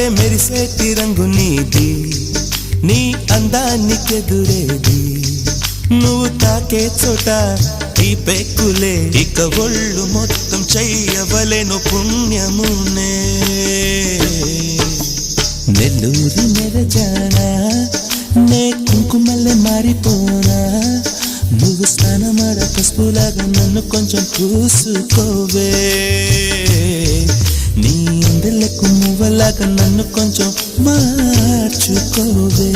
వలె మెరిసేటి రంగు నీది, నీ అందానికెదురేది, నువ్వు తాకే చోట ఈ పెక్కులే, ఇక ఒళ్ళు మొత్తం చెయ్యవలెను పుణ్యమునే. నెల్లూరి నెరజానా నే కుంకుమల్లె మారిపోనా, నువ్వు స్నానమాడ పసుపులాగా నన్ను కొంచెం పూసుకోవే, నీ అందలకు మువ్వలాగా నన్ను కొంచెం మార్చుకోవే.